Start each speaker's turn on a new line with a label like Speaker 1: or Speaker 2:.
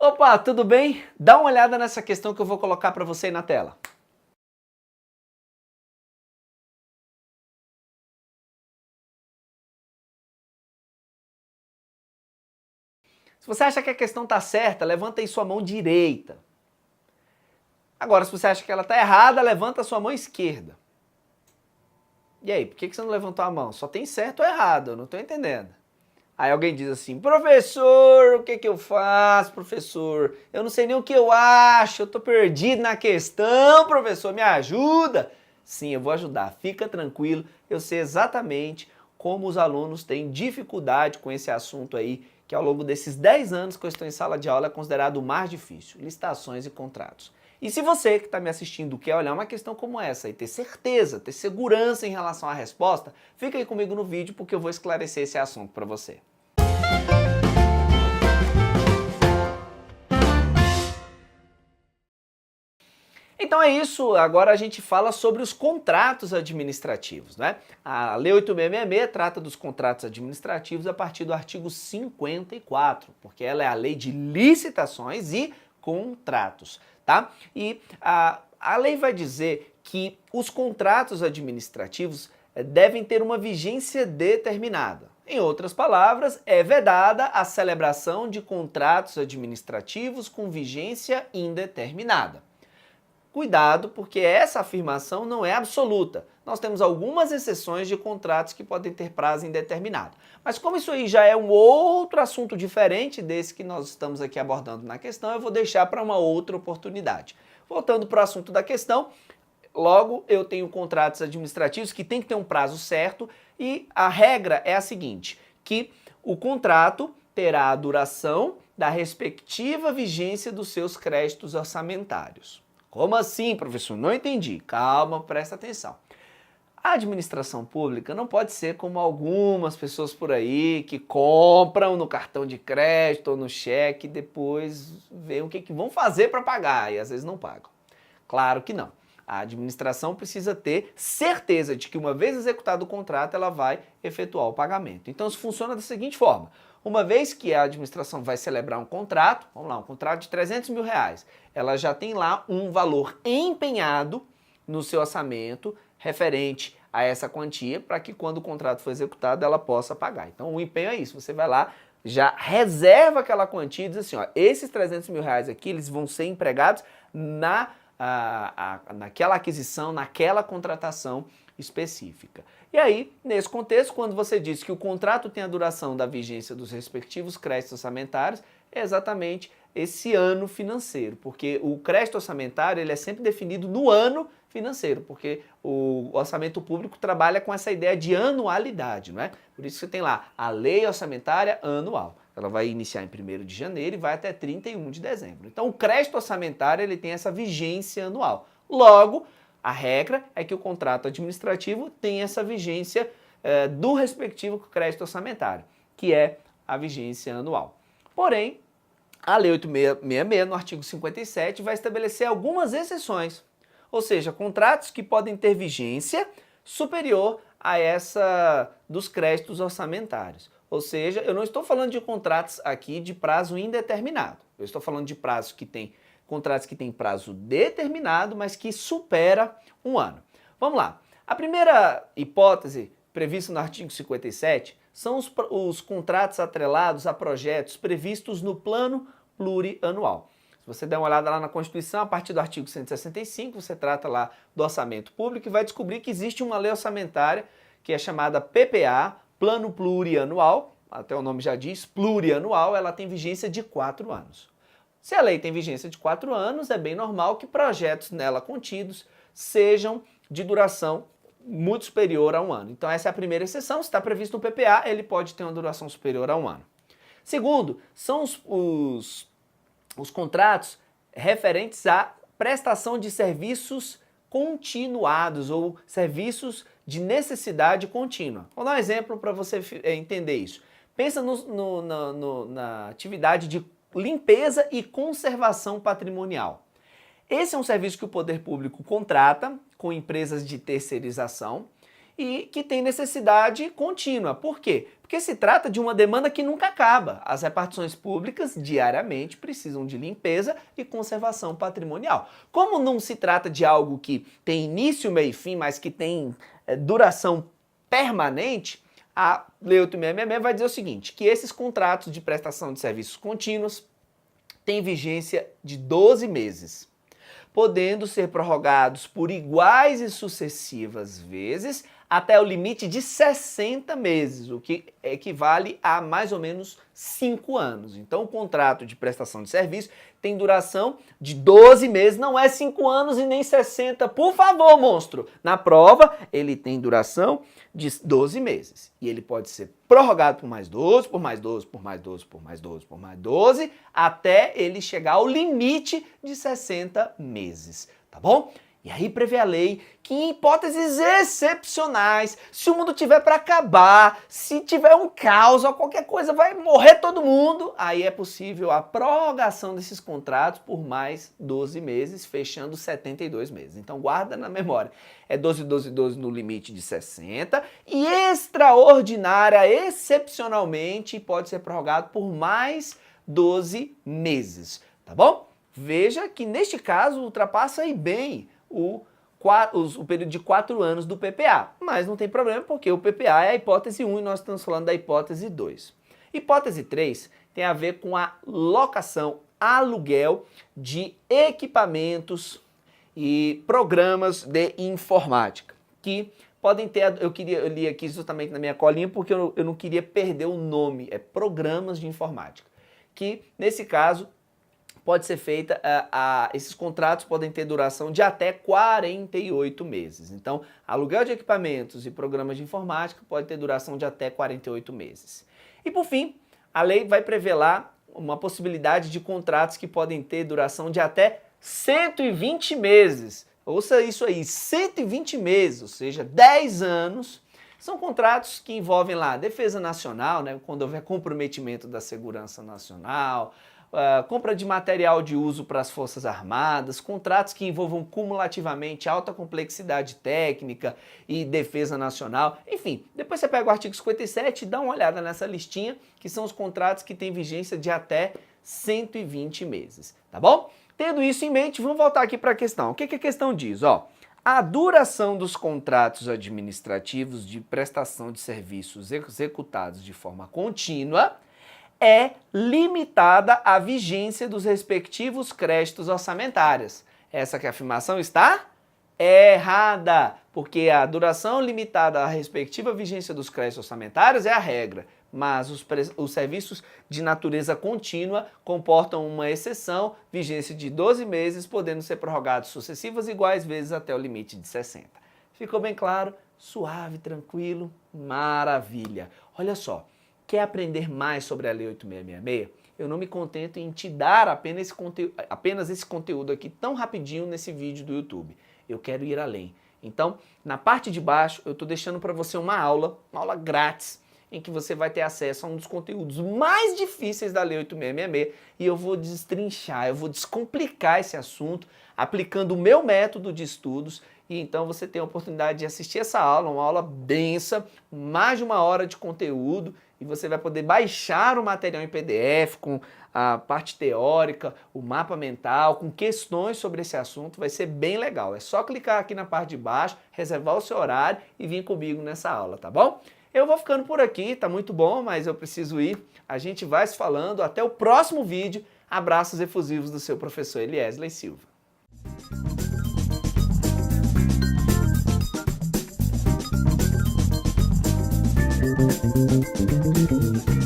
Speaker 1: Opa, tudo bem? Dá uma olhada nessa questão que eu vou colocar para você aí na tela. Se você acha que a questão está certa, levanta aí sua mão direita. Agora, se você acha que ela está errada, levanta a sua mão esquerda. E aí, por que você não levantou a mão? Só tem certo ou errado, eu não estou entendendo. Aí alguém diz assim, professor, o que eu faço, professor? Eu não sei nem o que eu acho, eu estou perdido na questão, professor, me ajuda. Sim, eu vou ajudar, fica tranquilo, eu sei exatamente como os alunos têm dificuldade com esse assunto aí, que ao longo desses 10 anos que eu estou em sala de aula é considerado o mais difícil, licitações e contratos. E se você que está me assistindo quer olhar uma questão como essa e ter certeza, ter segurança em relação à resposta, fica aí comigo no vídeo porque eu vou esclarecer esse assunto para você. Então é isso, agora a gente fala sobre os contratos administrativos, né? A Lei 8666 trata dos contratos administrativos a partir do artigo 54, porque ela é a lei de licitações e contratos, tá? E a lei vai dizer que os contratos administrativos devem ter uma vigência determinada. Em outras palavras, é vedada a celebração de contratos administrativos com vigência indeterminada. Cuidado, porque essa afirmação não é absoluta. Nós temos algumas exceções de contratos que podem ter prazo indeterminado. Mas como isso aí já é um outro assunto diferente desse que nós estamos aqui abordando na questão, eu vou deixar para uma outra oportunidade. Voltando para o assunto da questão, logo eu tenho contratos administrativos que tem que ter um prazo certo e a regra é a seguinte, que o contrato terá a duração da respectiva vigência dos seus créditos orçamentários. Como assim, professor? Não entendi. Calma, presta atenção. A administração pública não pode ser como algumas pessoas por aí que compram no cartão de crédito ou no cheque e depois veem o que vão fazer para pagar e às vezes não pagam. Claro que não. A administração precisa ter certeza de que uma vez executado o contrato, ela vai efetuar o pagamento. Então isso funciona da seguinte forma. Uma vez que a administração vai celebrar um contrato, vamos lá, um contrato de 300 mil reais, ela já tem lá um valor empenhado no seu orçamento referente a essa quantia para que quando o contrato for executado ela possa pagar. Então o empenho é isso, você vai lá, já reserva aquela quantia e diz assim, ó, esses 300 mil reais aqui, eles vão ser empregados naquela aquisição, naquela contratação específica. E aí, nesse contexto, quando você diz que o contrato tem a duração da vigência dos respectivos créditos orçamentários, é exatamente esse ano financeiro, porque o crédito orçamentário ele é sempre definido no ano financeiro, porque o orçamento público trabalha com essa ideia de anualidade, não é? Por isso que você tem lá a lei orçamentária anual. Ela vai iniciar em 1º de janeiro e vai até 31 de dezembro. Então o crédito orçamentário ele tem essa vigência anual. Logo, a regra é que o contrato administrativo tem essa vigência do respectivo crédito orçamentário, que é a vigência anual. Porém, a Lei 8666, no artigo 57, vai estabelecer algumas exceções, ou seja, contratos que podem ter vigência superior a essa dos créditos orçamentários. Ou seja, eu não estou falando de contratos aqui de prazo indeterminado, eu estou falando de contratos que têm prazo determinado, mas que supera um ano. Vamos lá. A primeira hipótese prevista no artigo 57 são os contratos atrelados a projetos previstos no plano plurianual. Se você der uma olhada lá na Constituição, a partir do artigo 165, você trata lá do orçamento público e vai descobrir que existe uma lei orçamentária que é chamada PPA, Plano Plurianual, até o nome já diz, plurianual, ela tem vigência de 4 anos. Se a lei tem vigência de 4 anos, é bem normal que projetos nela contidos sejam de duração muito superior a um ano. Então essa é a primeira exceção, se está previsto no PPA, ele pode ter uma duração superior a um ano. Segundo, são os contratos referentes à prestação de serviços continuados ou serviços de necessidade contínua. Vou dar um exemplo para você entender isso. Pensa na atividade de limpeza e conservação patrimonial. Esse é um serviço que o poder público contrata com empresas de terceirização e que tem necessidade contínua. Por quê? Porque se trata de uma demanda que nunca acaba. As repartições públicas diariamente precisam de limpeza e conservação patrimonial. Como não se trata de algo que tem início, meio e fim, mas que tem duração permanente, a Lei 8.666 vai dizer o seguinte, que esses contratos de prestação de serviços contínuos têm vigência de 12 meses, podendo ser prorrogados por iguais e sucessivas vezes até o limite de 60 meses, o que equivale a mais ou menos 5 anos. Então, o contrato de prestação de serviço tem duração de 12 meses, não é 5 anos e nem 60. Por favor, monstro! Na prova, ele tem duração de 12 meses. E ele pode ser prorrogado por mais 12, por mais 12, por mais 12, por mais 12, por mais 12, até ele chegar ao limite de 60 meses, tá bom? E aí prevê a lei que em hipóteses excepcionais, se o mundo tiver para acabar, se tiver um caos ou qualquer coisa, vai morrer todo mundo, aí é possível a prorrogação desses contratos por mais 12 meses, fechando 72 meses. Então guarda na memória, é 12, 12, 12 no limite de 60 e extraordinária, excepcionalmente, pode ser prorrogado por mais 12 meses, tá bom? Veja que neste caso ultrapassa aí bem o período de 4 anos do PPA, mas não tem problema porque o PPA é a hipótese 1 e nós estamos falando da hipótese 2. Hipótese 3 tem a ver com a locação, aluguel de equipamentos e programas de informática, que podem ter, eu li aqui justamente na minha colinha porque eu não queria perder o nome, é programas de informática, que nesse caso pode ser feita, esses contratos podem ter duração de até 48 meses. Então, aluguel de equipamentos e programas de informática pode ter duração de até 48 meses. E por fim, a lei vai prever lá uma possibilidade de contratos que podem ter duração de até 120 meses. Ouça isso aí, 120 meses, ou seja, 10 anos. São contratos que envolvem lá defesa nacional, né, quando houver comprometimento da segurança nacional, compra de material de uso para as Forças Armadas, contratos que envolvam cumulativamente alta complexidade técnica e defesa nacional. Enfim, depois você pega o artigo 57 e dá uma olhada nessa listinha, que são os contratos que têm vigência de até 120 meses, tá bom? Tendo isso em mente, vamos voltar aqui para a questão. O que a questão diz? A duração dos contratos administrativos de prestação de serviços executados de forma contínua é limitada à vigência dos respectivos créditos orçamentários. Essa que a afirmação está errada, porque a duração limitada à respectiva vigência dos créditos orçamentários é a regra, mas os serviços de natureza contínua comportam uma exceção, vigência de 12 meses, podendo ser prorrogados sucessivas iguais vezes até o limite de 60. Ficou bem claro? Suave, tranquilo? Maravilha! Olha só. Quer aprender mais sobre a Lei 8.666? Eu não me contento em te dar apenas esse conteúdo aqui tão rapidinho nesse vídeo do YouTube. Eu quero ir além. Então, na parte de baixo, eu estou deixando para você uma aula grátis, em que você vai ter acesso a um dos conteúdos mais difíceis da Lei 8.666 e eu vou destrinchar, eu vou descomplicar esse assunto aplicando o meu método de estudos. E então você tem a oportunidade de assistir essa aula, uma aula densa, mais de 1 hora de conteúdo, e você vai poder baixar o material em PDF com a parte teórica, o mapa mental, com questões sobre esse assunto, vai ser bem legal. É só clicar aqui na parte de baixo, reservar o seu horário e vir comigo nessa aula, tá bom? Eu vou ficando por aqui, tá muito bom, mas eu preciso ir. A gente vai se falando, até o próximo vídeo. Abraços efusivos do seu professor Eliesley Silva. Música